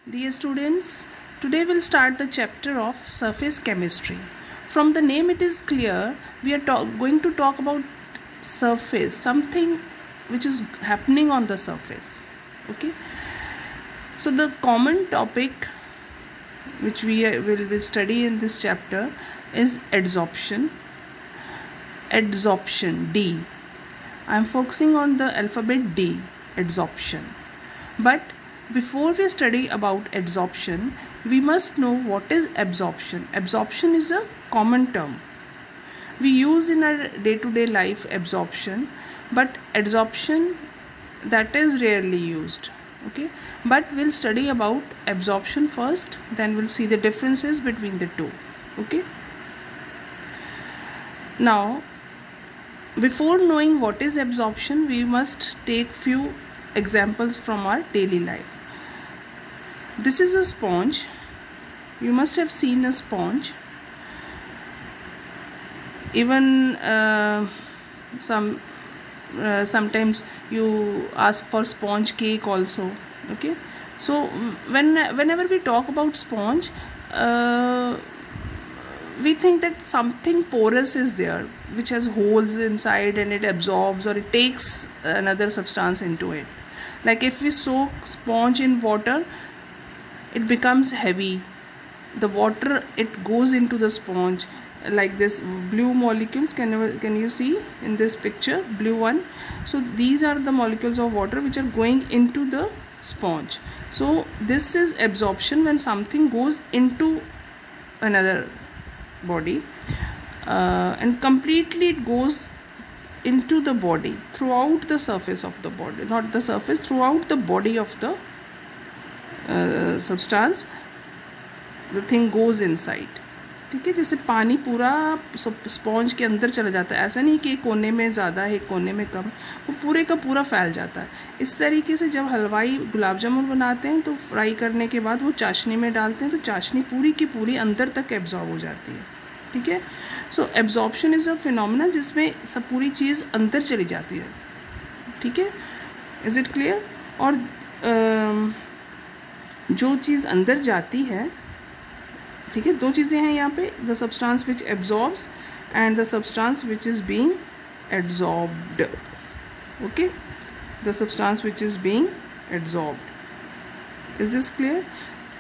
Dear students, today we'll start the chapter of surface chemistry. From the name it is clear we are going to talk about surface, something which is happening on the surface. Okay. So the common topic which we will study in this chapter is adsorption. Adsorption, D. I am focusing on the alphabet D, adsorption. But before we study about adsorption, we must know what is absorption. Absorption is a common term. We use in our day-to-day life absorption, but adsorption, that is rarely used. Okay, but we'll study about absorption first, then we'll see the differences between the two. Okay. Now, before knowing what is absorption, we must take few examples from our daily life. This is a sponge. You must have seen a sponge. Even sometimes you ask for sponge cake also. Okay, so whenever we talk about sponge, we think that something porous is there which has holes inside and it absorbs or it takes another substance into it. Like if we soak sponge in water, it becomes heavy. The water, it goes into the sponge like this. Blue molecules, can you see in this picture, blue one? So these are the molecules of water which are going into the sponge. So this is absorption, when something goes into another body and completely it goes into the body, throughout the surface of the body, not the surface, throughout the body of the substance, the thing goes inside. ठीक है, जैसे पानी पूरा sponge के अंदर चला जाता है, ऐसा नहीं कि एक कोने में ज़्यादा है एक कोने में कम, वो पूरे का पूरा फैल जाता है. इस तरीके से जब हलवाई गुलाब जामुन बनाते हैं तो फ्राई करने के बाद वो चाशनी में डालते हैं तो चाशनी पूरी की पूरी अंदर तक एब्जॉर्ब हो जाती है. ठीक है. सो एब्जॉर्प्शन इज़ अ फिनोमेना जिसमें सब पूरी चीज़ अंदर चली जाती है. ठीक है, इज़ इट क्लियर? और जो चीज़ अंदर जाती है, ठीक है, दो चीज़ें हैं यहाँ पे, the substance which absorbs and the substance which is being absorbed. Okay, the substance which is being absorbed. Is this clear?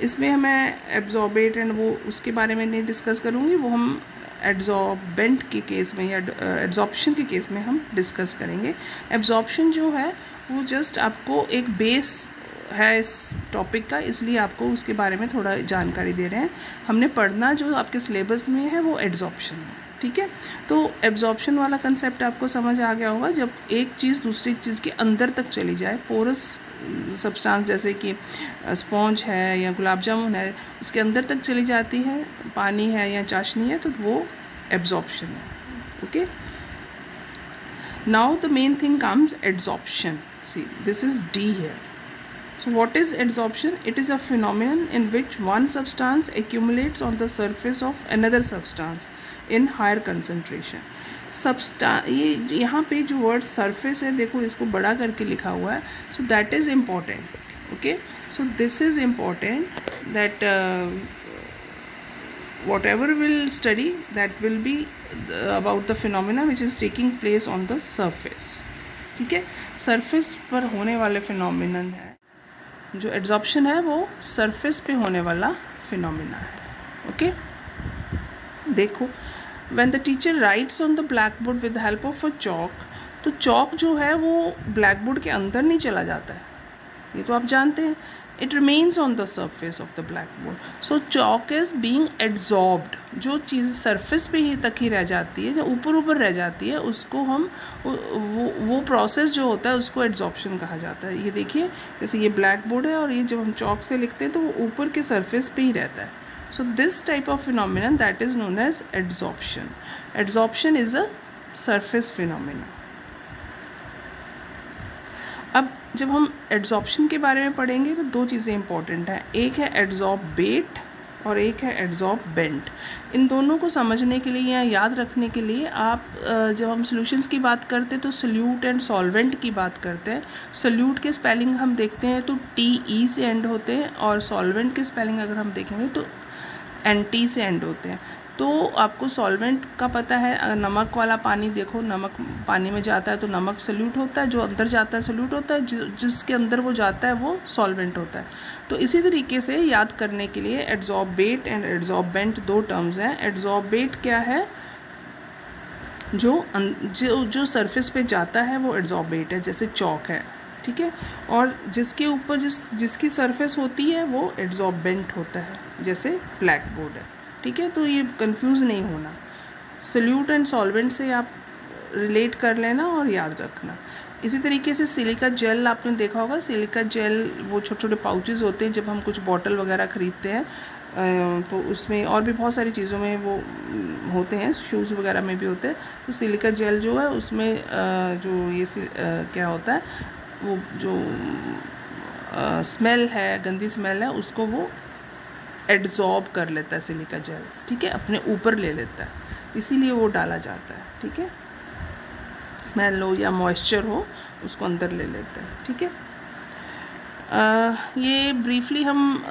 इसमें मैं एब्जॉर्बेट एंड वो उसके बारे में नहीं डिस्कस करूँगी, वो हम एब्जॉर्बेंट के केस में या एब्जॉर्प्शन के केस में हम डिस्कस करेंगे. एब्जॉर्प्शन जो है वो जस्ट आपको एक बेस है इस टॉपिक का, इसलिए आपको उसके बारे में थोड़ा जानकारी दे रहे हैं. हमने पढ़ना जो आपके सिलेबस में है वो एब्जॉर्प्शन है. ठीक है, तो एब्जॉर्प्शन वाला कंसेप्ट आपको समझ आ गया होगा. जब एक चीज़ दूसरी चीज़ के अंदर तक चली जाए, पोरस सब्सटेंस जैसे कि स्पॉन्ज है या गुलाब जामुन है, उसके अंदर तक चली जाती है, पानी है या चाशनी है, तो वो एब्जॉर्प्शन है. Okay, now the main thing comes adsorption. See, this is D here. So what is adsorption? It is a phenomenon in which one substance accumulates on the surface of another substance in higher concentration. ये यहाँ पे जो word surface है, देखो इसको बड़ा करके लिखा हुआ है, so that is important. Okay, so this is important that what ever will study that will be about the phenomena which is taking place on the surface. ठीक है, सरफेस पर होने वाले फिनोमिनन है. जो एड्सॉर्प्शन है वो सरफेस पे होने वाला फिनोमिना है. ओके, देखो, when the teacher rights on the black board with help of a chalk, तो चॉक जो है वो ब्लैक बोर्ड के अंदर नहीं चला जाता है, ये तो आप जानते हैं. It remains on the surface of the black board. So chalk is being adsorbed. जो चीज़ सरफेस पे ही तक ही रह जाती है, जो ऊपर ऊपर रह जाती है, उसको हम वो प्रोसेस जो होता है उसको एड्सॉर्प्शन कहा जाता है. ये देखिए, जैसे ये ब्लैक बोर्ड है और ये जब हम चॉक से लिखते हैं तो वो ऊपर के सरफेस पे ही रहता है. So this type of phenomenon that is known as adsorption. Adsorption is a surface phenomena. अब जब हम एड्सॉर्प्शन के बारे में पढ़ेंगे तो दो चीज़ें इंपॉर्टेंट हैं. एक है एड्सॉर्बेट और एक है एड्जॉर्बेंट। इन दोनों को समझने के लिए या याद रखने के लिए आप जब हम सॉल्यूशंस की बात करते हैं तो सोल्यूट एंड सॉल्वेंट की बात करते हैं। सोल्यूट के स्पेलिंग हम देखते हैं तो TE से एंड होते हैं, और सॉल्वेंट के स्पेलिंग अगर हम देखेंगे तो NT से एंड होते हैं। तो आपको सॉल्वेंट का पता है, अगर नमक वाला पानी देखो, नमक पानी में जाता है तो नमक सोल्यूट होता है, जो अंदर जाता है सोल्यूट होता है, जिसके अंदर वो जाता है वो सॉल्वेंट होता है। तो इसी तरीके से याद करने के लिए एड्जॉर्बेट एंड एड्जॉर्बेंट दो टर्म्स हैं। एड्जॉर्बेट क्या है? जो सरफेस पे जाता है वो एड्जॉर्बेट है, जैसे चौक है, ठीक है। और जिसके ऊपर जिसकी सरफेस होती है वो एड्जॉर्बेंट होता है, जैसे ब्लैक बोर्ड है, ठीक है। तो ये कंफ्यूज नहीं होना, सोल्यूट एंड सॉल्वेंट से आप रिलेट कर लेना और याद रखना। इसी तरीके से सिलिका जेल आपने देखा होगा। सिलिका जेल वो छोटे छोटे पाउचेस होते हैं, जब हम कुछ बॉटल वगैरह ख़रीदते हैं तो उसमें और भी बहुत सारी चीज़ों में वो होते हैं, शूज़ वगैरह में भी होते हैं। तो सिलिका जेल जो है उसमें जो ये क्या होता है, वो जो स्मेल है, गंदी स्मेल है, उसको वो एड्जॉर्ब कर लेता है सिलिका जेल, ठीक है, अपने ऊपर ले लेता है, इसीलिए वो डाला जाता है, ठीक है। स्मेल हो या मॉइस्चर हो उसको अंदर ले लेता है, ठीक है। ये ब्रीफली हम